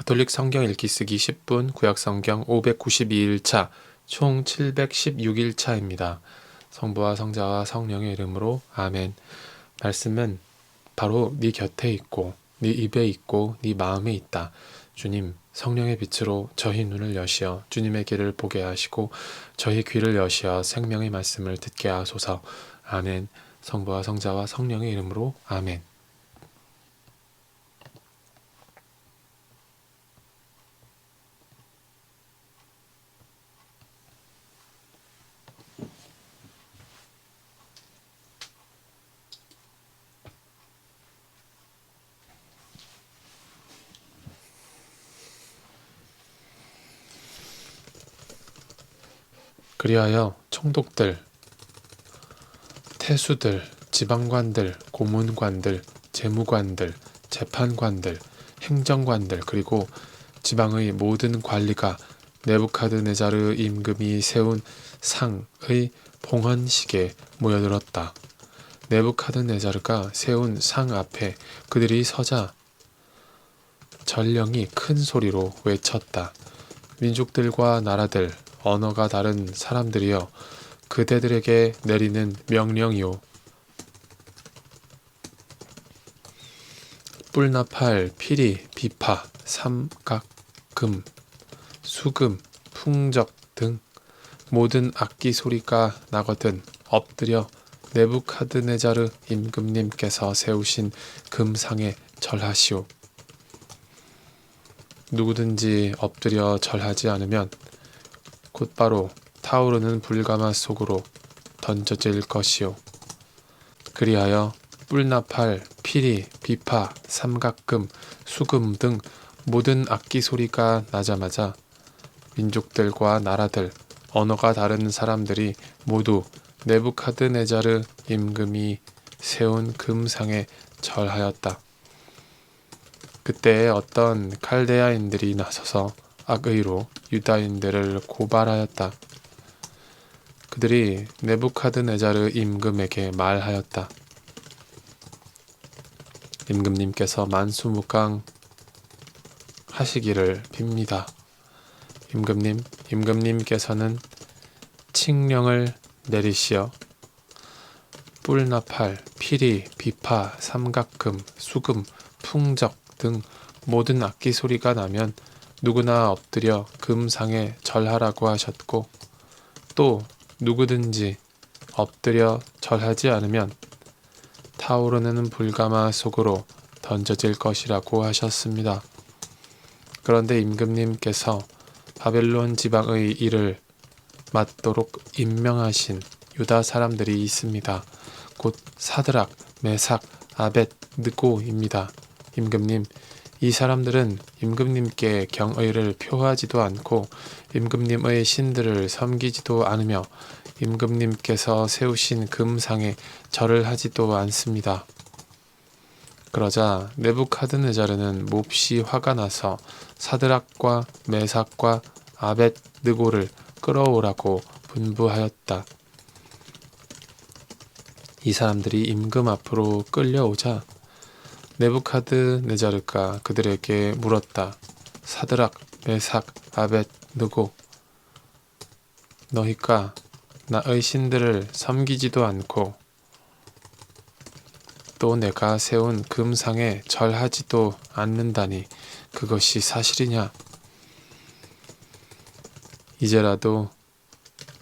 가톨릭 성경 읽기 쓰기 10분, 구약 성경 592일차, 총 716일차입니다. 성부와 성자와 성령의 이름으로 아멘. 말씀은 바로 네 곁에 있고 네 입에 있고 네 마음에 있다. 주님, 성령의 빛으로 저희 눈을 여시어 주님의 길을 보게 하시고 저희 귀를 여시어 생명의 말씀을 듣게 하소서. 아멘. 성부와 성자와 성령의 이름으로 아멘. 그리하여 총독들, 태수들, 지방관들, 고문관들, 재무관들, 재판관들, 행정관들, 그리고 지방의 모든 관리가 네부카드네자르 임금이 세운 상의 봉헌식에 모여들었다. 네부카드네자르가 세운 상 앞에 그들이 서자 전령이 큰 소리로 외쳤다. 민족들과 나라들, 언어가 다른 사람들이여, 그대들에게 내리는 명령이요. 뿔나팔, 피리, 비파, 삼각, 금, 수금, 풍적 등 모든 악기 소리가 나거든 엎드려 네부카드네자르 임금님께서 세우신 금상에 절하시오. 누구든지 엎드려 절하지 않으면 곧바로 타오르는 불가마 속으로 던져질 것이요. 그리하여 뿔나팔, 피리, 비파, 삼각금, 수금 등 모든 악기 소리가 나자마자 민족들과 나라들, 언어가 다른 사람들이 모두 네부카드네자르 임금이 세운 금상에 절하였다. 그때에 어떤 칼데아인들이 나서서 악의로 유다인들을 고발하였다. 그들이 네부카드네자르 임금에게 말하였다. 임금님께서 만수무강 하시기를 빕니다. 임금님께서는 칙령을 내리시어 뿔나팔, 피리, 비파, 삼각금, 수금, 풍적 등 모든 악기 소리가 나면 누구나 엎드려 금상에 절하라고 하셨고, 또 누구든지 엎드려 절하지 않으면 타오르는 불가마 속으로 던져질 것이라고 하셨습니다. 그런데 임금님께서 바벨론 지방의 일을 맡도록 임명하신 유다 사람들이 있습니다. 곧 사드락, 메삭, 아벳느고입니다. 임금님, 이 사람들은 임금님께 경의를 표하지도 않고 임금님의 신들을 섬기지도 않으며 임금님께서 세우신 금상에 절을 하지도 않습니다. 그러자 네부카드네자르는 몹시 화가 나서 사드락과 메삭과 아벳느고를 끌어오라고 분부하였다. 이 사람들이 임금 앞으로 끌려오자 네부카드네자르가 그들에게 물었다. 사드락, 메삭, 아벳느고, 너희가 나의 신들을 섬기지도 않고 또 내가 세운 금상에 절하지도 않는다니 그것이 사실이냐? 이제라도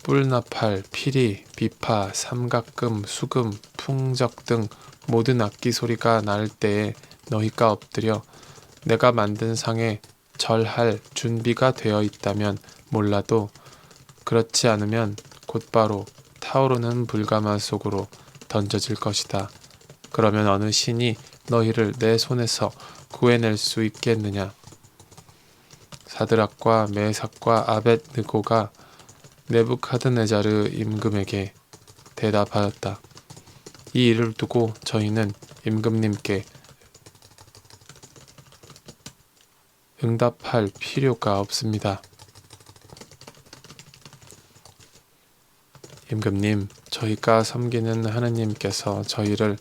뿔나팔, 피리, 비파, 삼각금, 수금, 풍적 등 모든 악기 소리가 날 때에 너희가 엎드려 내가 만든 상에 절할 준비가 되어 있다면 몰라도 그렇지 않으면 곧바로 타오르는 불가마 속으로 던져질 것이다. 그러면 어느 신이 너희를 내 손에서 구해낼 수 있겠느냐? 사드락과 메삭과 아벳느고가 네부카드네자르 임금에게 대답하였다. 이 일을 두고 저희는 임금님께 응답할 필요가 없습니다. 임금님, 저희가 섬기는 하느님께서 저희를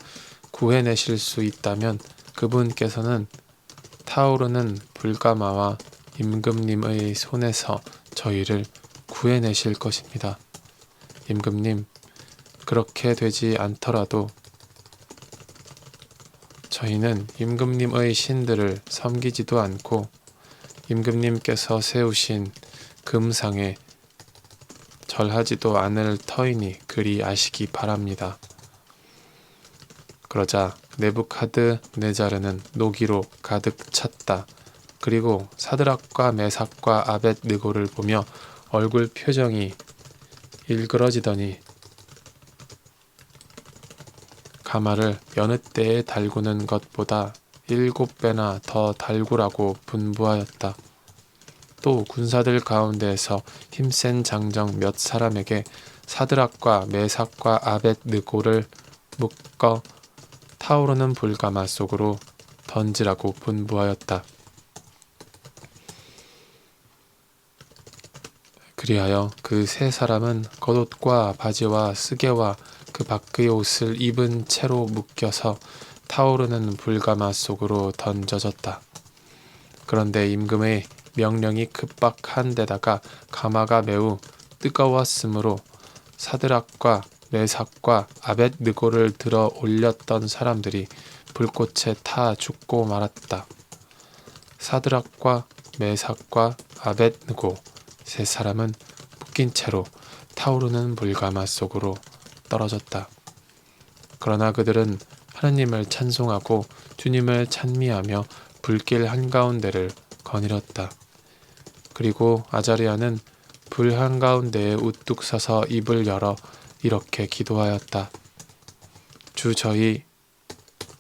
구해내실 수 있다면 그분께서는 타오르는 불가마와 임금님의 손에서 저희를 구해내실 것입니다. 임금님, 그렇게 되지 않더라도 저희는 임금님의 신들을 섬기지도 않고 임금님께서 세우신 금상에 절하지도 않을 터이니 그리 아시기 바랍니다. 그러자 네부카드네자르는 노기로 가득 찼다. 그리고 사드락과 메삭과 아벳느고를 보며 얼굴 표정이 일그러지더니 가마를 여느 때에 달구는 것보다 7배나 더 달구라고 분부하였다. 또 군사들 가운데에서 힘센 장정 몇 사람에게 사드락과 메삭과 아벳느고를 묶어 타오르는 불가마 속으로 던지라고 분부하였다. 그리하여 그 세 사람은 겉옷과 바지와 쓰개와 그 밖의 옷을 입은 채로 묶여서 타오르는 불가마 속으로 던져졌다. 그런데 임금의 명령이 급박한 데다가 가마가 매우 뜨거웠으므로 사드락과 메삭과 아벳느고를 들어 올렸던 사람들이 불꽃에 타 죽고 말았다. 사드락과 메삭과 아벳느고 세 사람은 묶인 채로 타오르는 불가마 속으로 떨어졌다. 그러나 그들은 하느님을 찬송하고 주님을 찬미하며 불길 한가운데를 거닐었다. 그리고 아자리아는 불 한가운데에 우뚝 서서 입을 열어 이렇게 기도하였다. 주 저희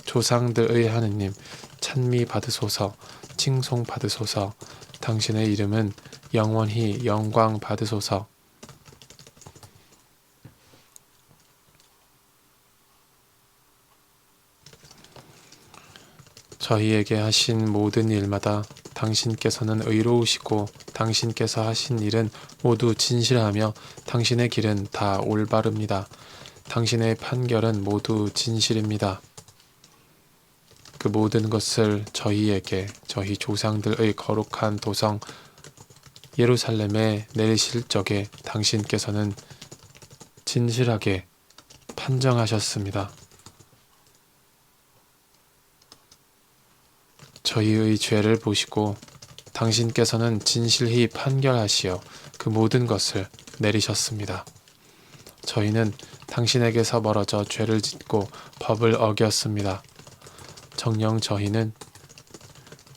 조상들의 하느님 찬미 받으소서, 칭송 받으소서. 당신의 이름은 영원히 영광 받으소서. 저희에게 하신 모든 일마다 당신께서는 의로우시고 당신께서 하신 일은 모두 진실하며 당신의 길은 다 올바릅니다. 당신의 판결은 모두 진실입니다. 그 모든 것을 저희에게 저희 조상들의 거룩한 도성 예루살렘에 내리실 적에 당신께서는 진실하게 판정하셨습니다. 저희의 죄를 보시고 당신께서는 진실히 판결하시어 그 모든 것을 내리셨습니다. 저희는 당신에게서 멀어져 죄를 짓고 법을 어겼습니다. 정녕 저희는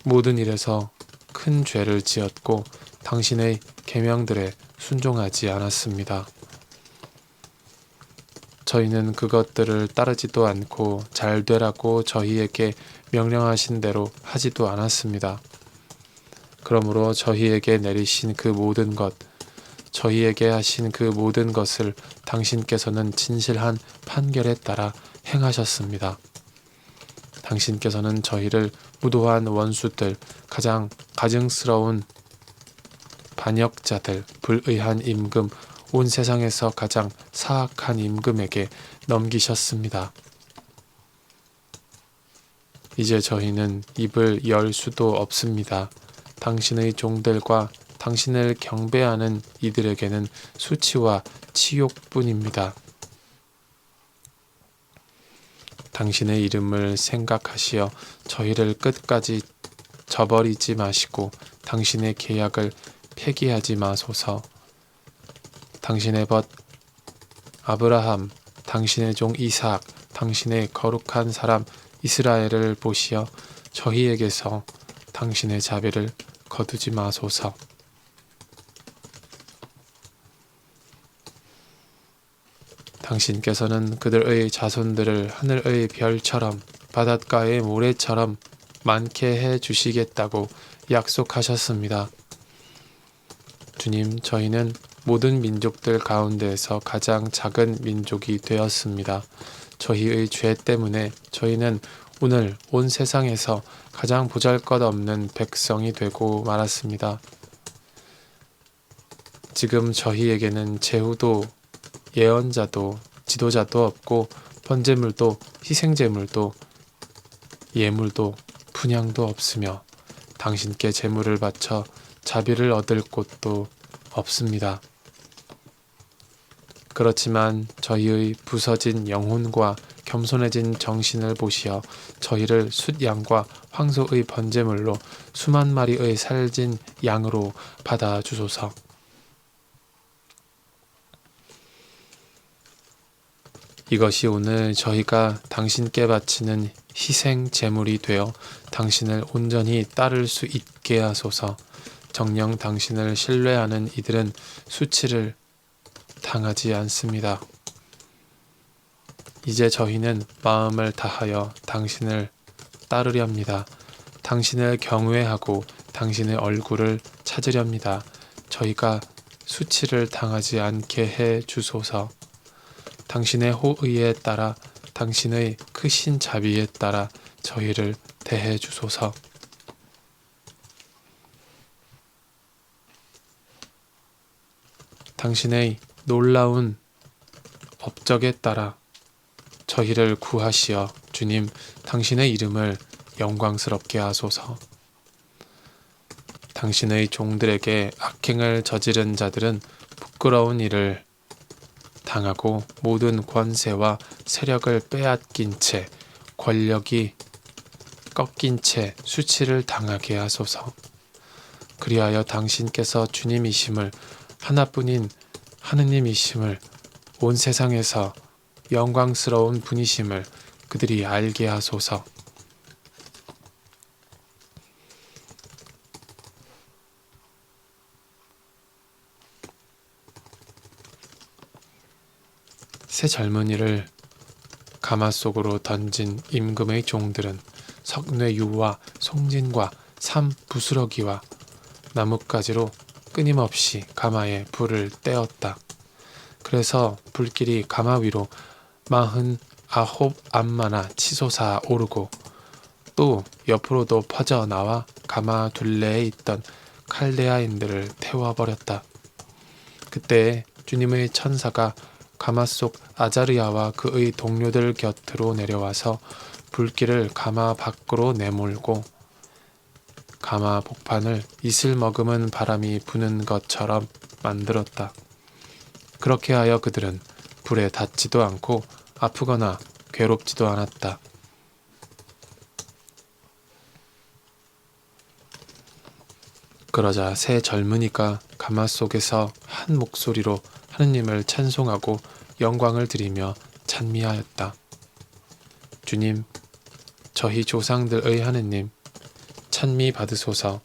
모든 일에서 큰 죄를 지었고 당신의 계명들에 순종하지 않았습니다. 저희는 그것들을 따르지도 않고 잘 되라고 저희에게 명령하신 대로 하지도 않았습니다. 그러므로 저희에게 내리신 그 모든 것, 저희에게 하신 그 모든 것을 당신께서는 진실한 판결에 따라 행하셨습니다. 당신께서는 저희를 무도한 원수들, 가장 가증스러운 반역자들, 불의한 임금, 온 세상에서 가장 사악한 임금에게 넘기셨습니다. 이제 저희는 입을 열 수도 없습니다. 당신의 종들과 당신을 경배하는 이들에게는 수치와 치욕뿐입니다. 당신의 이름을 생각하시어 저희를 끝까지 저버리지 마시고 당신의 계약을 폐기하지 마소서. 당신의 벗 아브라함, 당신의 종 이삭, 당신의 거룩한 사람 이스라엘을 보시어 저희에게서 당신의 자비를 거두지 마소서. 당신께서는 그들의 자손들을 하늘의 별처럼 바닷가의 모래처럼 많게 해 주시겠다고 약속하셨습니다. 주님, 저희는 모든 민족들 가운데에서 가장 작은 민족이 되었습니다. 저희의 죄 때문에 저희는 오늘 온 세상에서 가장 보잘것없는 백성이 되고 말았습니다. 지금 저희에게는 제후도 예언자도 지도자도 없고 번제물도 희생제물도 예물도 분향도 없으며 당신께 제물을 바쳐 자비를 얻을 곳도 없습니다. 그렇지만 저희의 부서진 영혼과 겸손해진 정신을 보시어 저희를 숫양과 황소의 번제물로 수만 마리의 살진 양으로 받아주소서. 이것이 오늘 저희가 당신께 바치는 희생 제물이 되어 당신을 온전히 따를 수 있게 하소서. 정녕 당신을 신뢰하는 이들은 수치를 당하지 않습니다. 이제 저희는 마음을 다하여 당신을 따르렵니다. 당신을 경외하고 당신의 얼굴을 찾으렵니다. 저희가 수치를 당하지 않게 해 주소서. 당신의 호의에 따라 당신의 크신 자비에 따라 저희를 대해 주소서. 당신의 놀라운 업적에 따라 저희를 구하시어 주님 당신의 이름을 영광스럽게 하소서. 당신의 종들에게 악행을 저지른 자들은 부끄러운 일을 당하고 모든 권세와 세력을 빼앗긴 채 권력이 꺾인 채 수치를 당하게 하소서. 그리하여 당신께서 주님이심을 하나뿐인 하느님이심을 온 세상에서 영광스러운 분이심을 그들이 알게 하소서. 새 젊은이를 가마 속으로 던진 임금의 종들은 석뇌유와 송진과 삼 부스러기와 나뭇가지로 끊임없이 가마에 불을 떼었다. 그래서 불길이 가마 위로 49 암마나 치솟아 오르고 또 옆으로도 퍼져 나와 가마 둘레에 있던 칼데아인들을 태워버렸다. 그때 주님의 천사가 가마 속 아자르야와 그의 동료들 곁으로 내려와서 불길을 가마 밖으로 내몰고 가마 복판을 이슬 머금은 바람이 부는 것처럼 만들었다. 그렇게 하여 그들은 불에 닿지도 않고 아프거나 괴롭지도 않았다. 그러자 새 젊은이가 가마 속에서 한 목소리로 하느님을 찬송하고 영광을 드리며 찬미하였다. 주님, 저희 조상들의 하느님, 찬미 받으소서.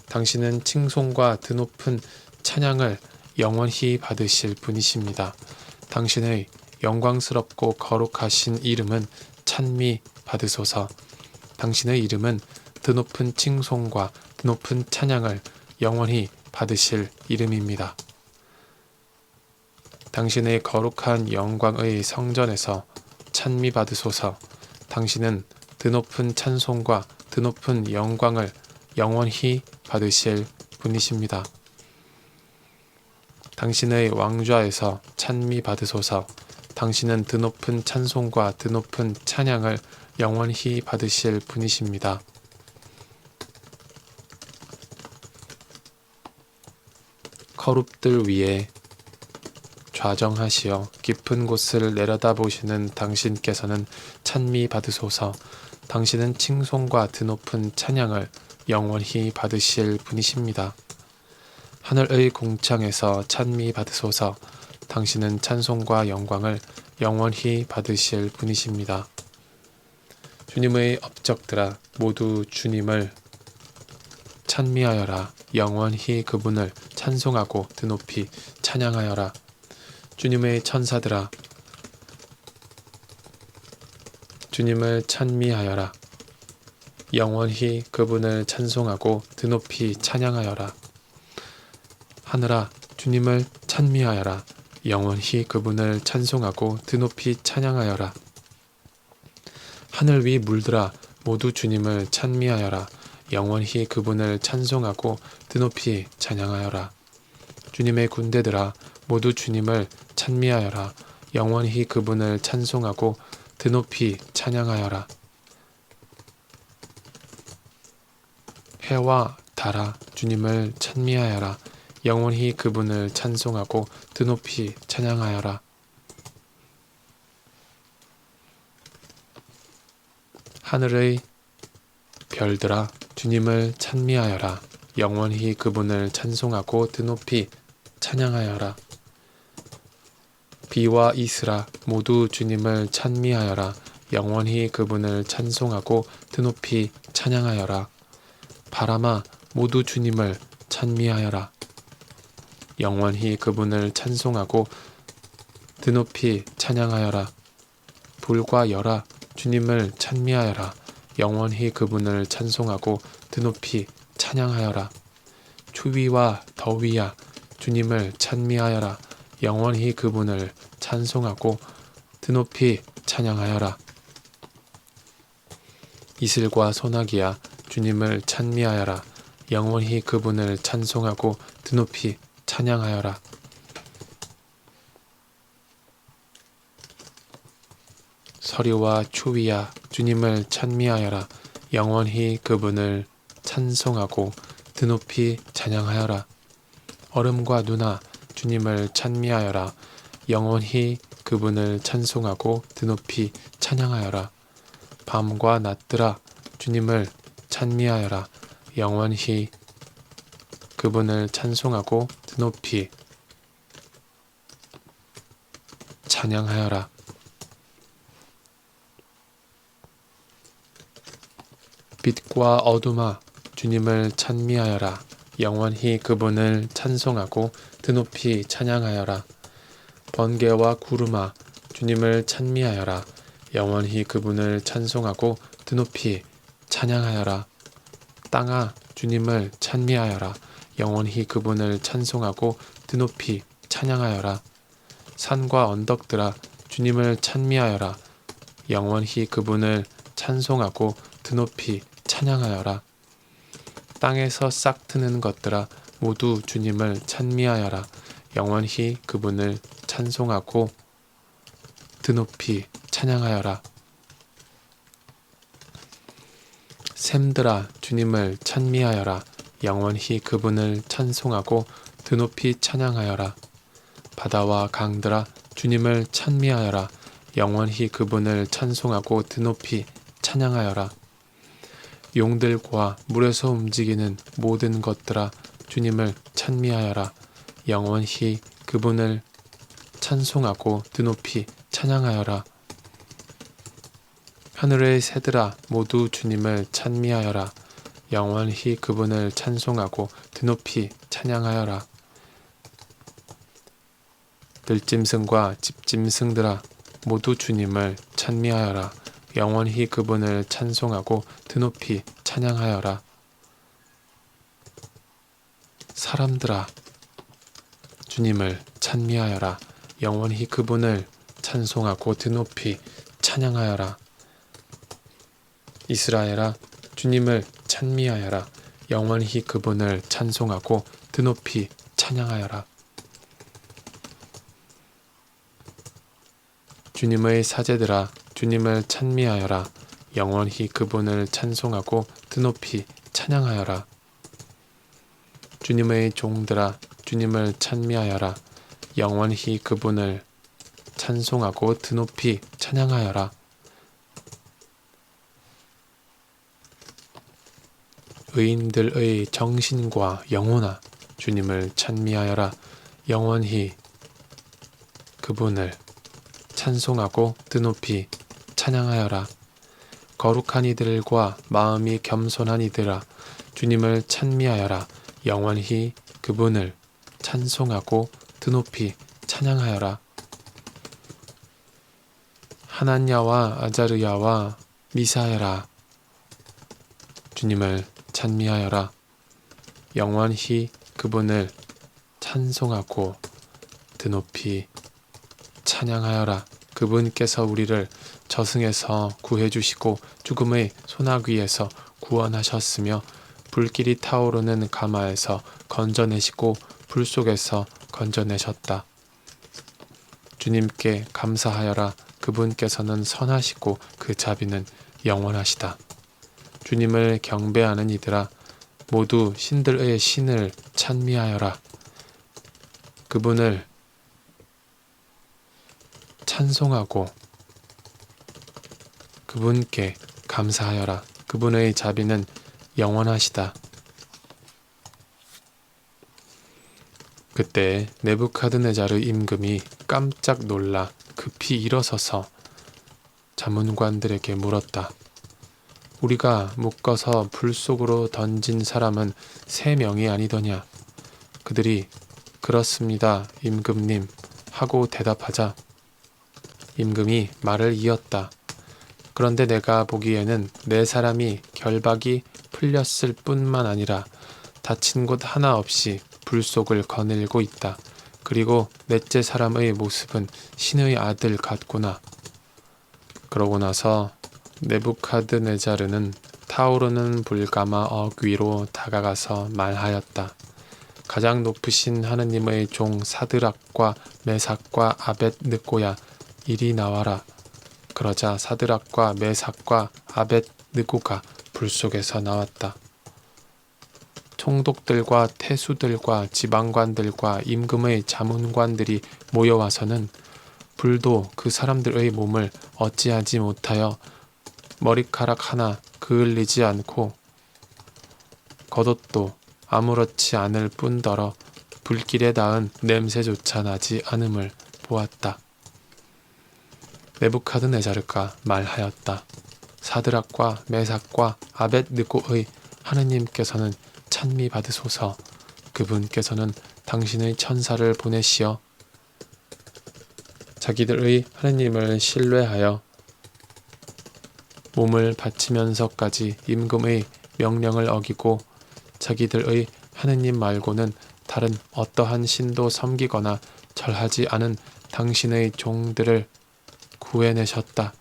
당신은 칭송과 드높은 찬양을 영원히 받으실 분이십니다. 당신의 영광스럽고 거룩하신 이름은 찬미 받으소서. 당신의 이름은 드높은 칭송과 드높은 찬양을 영원히 받으실 이름입니다. 당신의 거룩한 영광의 성전에서 찬미 받으소서. 당신은 드높은 찬송과 드높은 영광을 영원히 받으실 분이십니다. 당신의 왕좌에서 찬미 받으소서. 당신은 드높은 찬송과 드높은 찬양을 영원히 받으실 분이십니다. 커룹들 위에 좌정하시어 깊은 곳을 내려다보시는 당신께서는 찬미 받으소서. 당신은 칭송과 드높은 찬양을 영원히 받으실 분이십니다. 하늘의 공창에서 찬미 받으소서. 당신은 찬송과 영광을 영원히 받으실 분이십니다. 주님의 업적들아, 모두 주님을 찬미하여라. 영원히 그분을 찬송하고 드높이 찬양하여라. 주님의 천사들아, 주님을 찬미하여라. 영원히 그분을 찬송하고 드높이 찬양하여라. 하늘아, 주님을 찬미하여라. 영원히 그분을 찬송하고 드높이 찬양하여라. 하늘 위 물들아, 모두 주님을 찬미하여라. 영원히 그분을 찬송하고 드높이 찬양하여라. 주님의 군대들아, 모두 주님을 찬미하여라. 영원히 그분을 찬송하고 드높이 찬양하여라. 해와 달아 주님을 찬미하여라. 영원히 그분을 찬송하고 드높이 찬양하여라. 하늘의 별들아 주님을 찬미하여라. 영원히 그분을 찬송하고 드높이 찬양하여라. 비와 이슬아 모두 주님을 찬미하여라. 영원히 그분을 찬송하고 드높이 찬양하여라. 바람아 모두 주님을 찬미하여라. 영원히 그분을 찬송하고 드높이 찬양하여라. 불과 열아 주님을 찬미하여라. 영원히 그분을 찬송하고 드높이 찬양하여라. 추위와 더위야 주님을 찬미하여라. 영원히 그분을 찬송하고 드높이 찬양하여라. 이슬과 소나기야 주님을 찬미하여라. 영원히 그분을 찬송하고 드높이 찬양하여라. 서리와 추위야 주님을 찬미하여라. 영원히 그분을 찬송하고 드높이 찬양하여라. 얼음과 눈아 주님을 찬미하여라. 영원히 그분을 찬송하고 드높이 찬양하여라. 밤과 낮들아 주님을 찬미하여라. 영원히 그분을 찬송하고 드높이 찬양하여라. 빛과 어둠아 주님을 찬미하여라. 영원히 그분을 찬송하고 드높이 찬양하여라. 번개와 구름아 주님을 찬미하여라. 영원히 그분을 찬송하고 드높이 찬양하여라. 땅아 주님을 찬미하여라. 영원히 그분을 찬송하고 드높이 찬양하여라. 산과 언덕들아 주님을 찬미하여라. 영원히 그분을 찬송하고 드높이 찬양하여라. 땅에서 싹 트는 것들아 모두 주님을 찬미하여라. 영원히 그분을 찬송하고 드높이 찬양하여라. 샘들아 주님을 찬미하여라. 영원히 그분을 찬송하고 드높이 찬양하여라. 바다와 강들아 주님을 찬미하여라. 영원히 그분을 찬송하고 드높이 찬양하여라. 용들과 물에서 움직이는 모든 것들아 주님을 찬미하여라. 영원히 그분을 찬송하고 드높이 찬양하여라. 하늘의 새들아 모두 주님을 찬미하여라. 영원히 그분을 찬송하고 드높이 찬양하여라. 들짐승과 집짐승들아 모두 주님을 찬미하여라. 영원히 그분을 찬송하고 드높이 찬양하여라. 사람들아 주님을 찬미하여라. 영원히 그분을 찬송하고 드높이 찬양하여라. 이스라엘아 주님을 찬미하여라. 영원히 그분을 찬송하고 드높이 찬양하여라. 주님의 사제들아 주님을 찬미하여라. 영원히 그분을 찬송하고 드높이 찬양하여라. 주님의 종들아 주님을 찬미하여라. 영원히 그분을 찬송하고 드높이 찬양하여라. 의인들의 정신과 영혼아 주님을 찬미하여라. 영원히 그분을 찬송하고 드높이 찬양하여라. 거룩한 이들과 마음이 겸손한 이들아 주님을 찬미하여라. 영원히 그분을 찬송하고 드높이 찬양하여라. 하나냐와 아자르야와 미사엘아 주님을 찬미하여라. 영원히 그분을 찬송하고 드높이 찬양하여라. 그분께서 우리를 저승에서 구해주시고 죽음의 소나귀에서 구원하셨으며 불길이 타오르는 가마에서 건져내시고 불 속에서 건져내셨다. 주님께 감사하여라. 그분께서는 선하시고 그 자비는 영원하시다. 주님을 경배하는 이들아 모두 신들의 신을 찬미하여라. 그분을 찬송하고 그분께 감사하여라. 그분의 자비는 영원하시다. 그때 네부카드네자르 임금이 깜짝 놀라 급히 일어서서 자문관들에게 물었다. 우리가 묶어서 불 속으로 던진 사람은 3명이 아니더냐? 그들이 그렇습니다, 임금님 하고 대답하자 임금이 말을 이었다. 그런데 내가 보기에는 4사람이 결박이 풀렸을 뿐만 아니라 다친 곳 하나 없이 불 속을 거닐고 있다. 그리고 4째 사람의 모습은 신의 아들 같구나. 그러고 나서 네부카드네자르는 타오르는 불가마 어귀로 다가가서 말하였다. 가장 높으신 하느님의 종 사드락과 메삭과 아벳느고야, 이리 나와라. 그러자 사드락과 메삭과 아벳느고가 불 속에서 나왔다. 총독들과 태수들과 지방관들과 임금의 자문관들이 모여와서는 불도 그 사람들의 몸을 어찌하지 못하여 머리카락 하나 그을리지 않고 겉옷도 아무렇지 않을 뿐더러 불길에 닿은 냄새조차 나지 않음을 보았다. 네부카드네자르가 말하였다. 사드락과 메삭과 아벳느고의 하느님께서는 찬미 받으소서. 그분께서는 당신의 천사를 보내시어 자기들의 하느님을 신뢰하여 몸을 바치면서까지 임금의 명령을 어기고 자기들의 하느님 말고는 다른 어떠한 신도 섬기거나 절하지 않은 당신의 종들을 구해내셨다.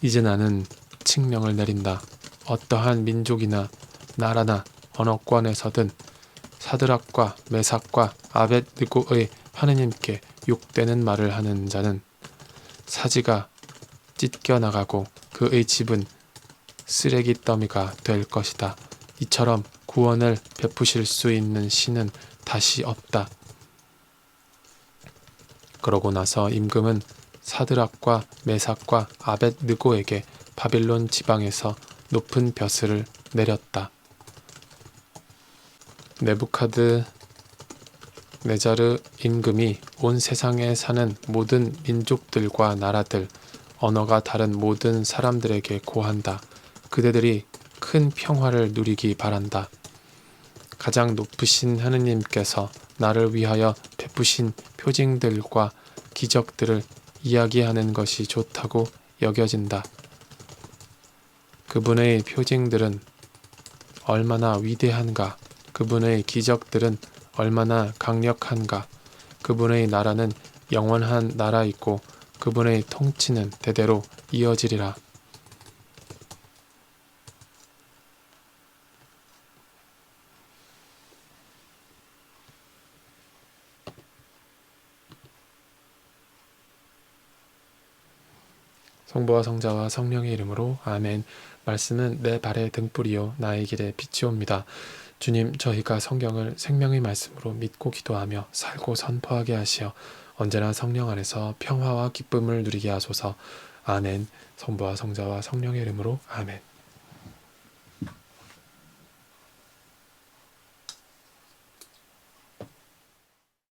이제 나는 칙령을 내린다. 어떠한 민족이나 나라나 언어권에서든 사드락과 메삭과 아벳느고의 하느님께 욕되는 말을 하는 자는 사지가 찢겨나가고 그의 집은 쓰레기 더미가 될 것이다. 이처럼 구원을 베푸실 수 있는 신은 다시 없다. 그러고 나서 임금은 사드락과 메삭과 아벳느고에게 바빌론 지방에서 높은 벼슬을 내렸다. 네부카드네자르 임금이 온 세상에 사는 모든 민족들과 나라들, 언어가 다른 모든 사람들에게 고한다. 그대들이 큰 평화를 누리기 바란다. 가장 높으신 하느님께서 나를 위하여 베푸신 표징들과 기적들을 이야기하는 것이 좋다고 여겨진다. 그분의 표징들은 얼마나 위대한가, 그분의 기적들은 얼마나 강력한가, 그분의 나라는 영원한 나라이고 그분의 통치는 대대로 이어지리라. 성부와 성자와 성령의 이름으로 아멘. 말씀은 내 발의 등불이요 나의 길에 빛이옵니다. 주님, 저희가 성경을 생명의 말씀으로 믿고 기도하며 살고 선포하게 하시어 언제나 성령 안에서 평화와 기쁨을 누리게 하소서. 아멘. 성부와 성자와 성령의 이름으로 아멘.